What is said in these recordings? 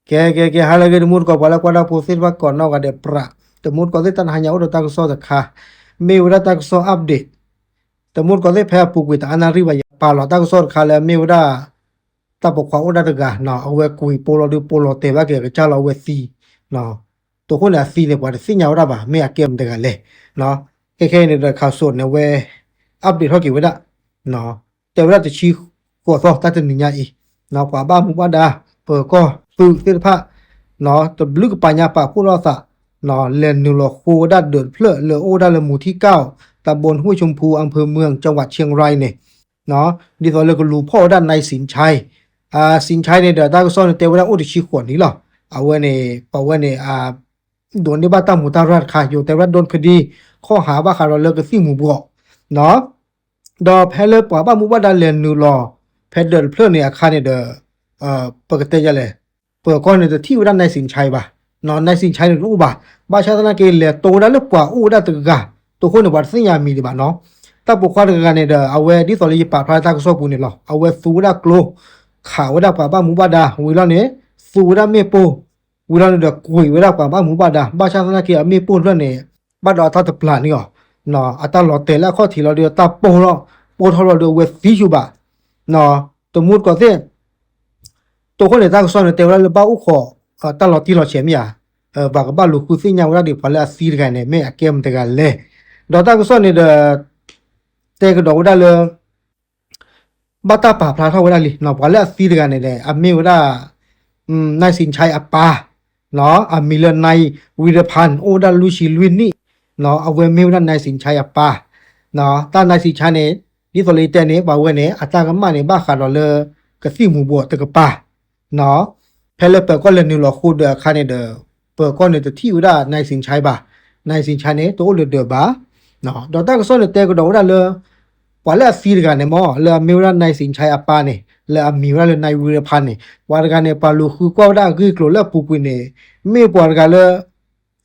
que hala que mur ko bala kwada posit ba ko no ga de pra te mur ko de tan hanya ro ta so da kha me ura ta so update te mur ko de pha pu wi ta ana ri ba pa lo ta so kha le me ura ta bo kwa oda ga no awe kui polo de polo te ba ke cha lo we si no to ko na si le ba de si nya ora ba me a kem de ga le no ke ne da kha so ne we update ho ki we da no te ura te chi ko so ta te ni nya i no kwa ba mu ba da per koฝึกศิลปะเนาะตบลึกปัญญาปะผู้รอดสะเนาะเรียนนูโลโคดัดเดินเพลอเลอโอดัดเลหมู่ที่9ตำบลห้วยชมพูอำเภอเมืองจังหวัดเชียงรายเนี่ยเนาะดิสอเลก็รู้พ่อด้านในสินชัยสินชัยเนี่ยเดี๋ยวตาก็สอนเตวดาอุดิชิขวนนี่หรอเอาไว้ในเอาไว้ในโดนที่บ้านตามหมู่ตาราชค่ะอยู่แต่ว่าโดนคดีข้อหาว่าขาเราเลิกกับสิ่งหมู่บอกเนาะดอแพเลปว่าบ้านหมู่บ้านดันเรียนนูโลแพเดินเพลอเนี่ยอาคารเนี่ยเด้อปกติจะเลยเปิดก้อนเนี่ยที่ด้านในสินชัยป่ะนอนในสินชัยเนี่ยรู้ป่ะบ้านชาตินาเกลเลยโตได้หรือเปล่าอู้ได้ตึกกะตัวคนเนี่ยวัดสัญญามีดีป่ะเนาะถ้าปกครองกันเนี่ยเด้อเอาไว้ที่สอลีป่าพระตากสอบุญเนี่ยหรอเอาไว้สู้ได้กลัวข่าวได้ป่ะบ้านหมู่บ้านดาวิลาเนี่ยสู้ได้ไม่โปวิลาเนี่ยเด้อกุยเวลาป่ะบ้านหมู่บ้านดาบ้านชาตินาเกลไม่โปเรื่องเนี่ยบ้านดาทัดปลานี่อ๋อเนาะอัตราหลอดเตะแล้วข้อที่เราเดียวตาโปเราโปทเราเดียวเวสีชูบ่ะเนาะตัวมุดก็เส้นตัวคนเนี่ยตาก็สอนเตวแล้วบ้าอุขอตลอดที่เราเฉียมยาบากบ้าลูกคุซิญญาว่าดิพอแล้วซีกันเนี่ยไม่อาเกมแต่กันเลยดอตาก็สอนเนี่ยเตก็ดอกได้เลยบ้าตาป่าพลาเท่าได้เลยเนาะพอแล้วซีกันเนี่ยอามีว่านายสินชัยอปาเนาะอามีเลนายวิรพันธ์โอดาลูชิลุนนี่เนาะเอาเวมีว่านายสินชัยอปาเนาะตานายสินชัยเนี่ยนี่ตัวเลยแต่เนี่ยบ่าวเนี่ยอาจารย์ก็มาเนี่ยบ้าขาดเราเลยก็สิหมู่บัวตะกป่าเนาะแพลเปิดก็เลยนิวหลอกคูเดอคาเนเดอเปิดก็เนี่ยจะที่อยู่ได้ในสินชัยบ่ในสินชัยเนี่ยตัวเดือบ่เนาะดอกตาก็สอนเตก็ดอกได้เลยว่าแล้วซีกันเนี่ยมอเลยมีว่าในสินชัยอปาเนี่ยเลยมีว่าเลยในวิรพันธ์เนี่ยว่ากันเนี่ยปาลูคือก็ได้คือกลัวแล้วปูปุเนี่ยไม่ปวดกันเลย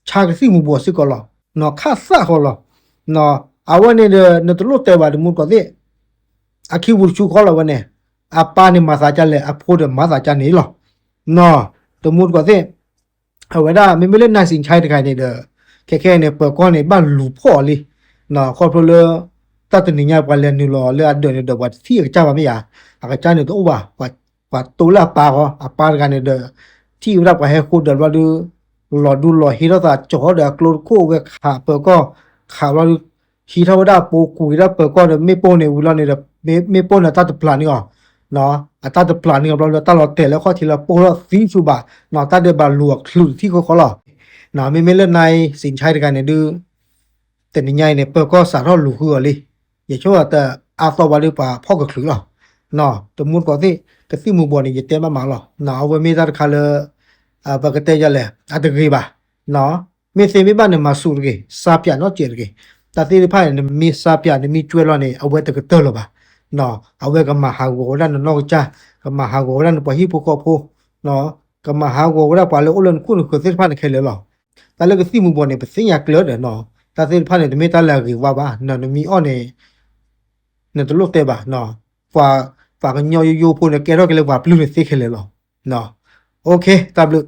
ชากสิหมู่บัวสิก็หรอเนาะข้าซะก็หรอเนาะเอาวันนี้เนี่ยตัวลูกเตว่ามุนก็ได้อาคิวชูก็แล้ววันเนี่ยอาปาเนี่ยมาสาจันเลยอาพูดมาสาจันนี่หรอเนาะตัวมุดก็สิเอาไว้ได้ไม่เล่นนายสินชัยตะไคเนี่ยเด้อแค่เนี่ยเปิดก้อนเนี่ยบ้านหลูพ่อเลยเนาะครอบครัวเลยตัดตัวนี้ไปเรียนนี่รอเลยเดินเด้อว่าที่เจ้าไม่อยากอาจารย์เนี่ยตัวว่าตัวละปาก็อาปากันเนี่ยเด้อที่รับไปให้คุณเดินว่าดูรอฮีโร่ตาจ่อเด้อกลัวคู่เวขาเปิดก็ขาว่าฮีโร่ได้ปูกุยได้เปิดก็ไม่โป้เนี่ยวิลาเนี่ยไม่โป้เนี่ยตัดตัวพลานี่ก็เนาะอัตราตัวพลานี่เราตลอดเตะแล้วข้อที่เราโปรฟิงชูบะเนาะตาเดบาลวกหลุดที่เขาหรอเนาะไม่เล่นในสินชัยกันเนี่ยดื้อแต่นี่ใหญ่เนี่ยเปิดก็สารหลุดหัวเลยอย่าช่วยแต่อาตวาหรือเปล่าพ่อก็ขลุ่หรอเนาะตัวมุนก่อนที่กระซิมูบัวเนี่ยจะเต็มมาหรอเนาะว่ามีตาคาเลปกติจะเลยอัตกีบะเนาะมีเซมิบ้านเนี่ยมาสู้กันซาเปียนอเจอกันแต่ที่พ่ายเนี่ยมีซาเปียนมีช่วยเราเนี่ยเอาไว้ตะกเตอร์หรอปะเนาะเอาไว้กับมหาโกรันนอกจ้ากับมหาโกรันปะฮิปุกอพูเนาะกับมหาโกรันปะเลอุลันคุณคือเส้นผ่านแค่เลยหรอแต่เลยก็สิมุบเนี่ยเป็นสิ่งอยากเลือดเนาะแต่เส้นผ่านเนี่ยไม่ตาเลยคือว่าเนาะมีอ้อเนี่ยตัวลูกเตะบ่เนาะฝากกันย่อยูพูเนี่ยแกเราก็เลยว่าปลื้มเนี่ยสิแค่เลยหรอเนาะโอเคตามลึก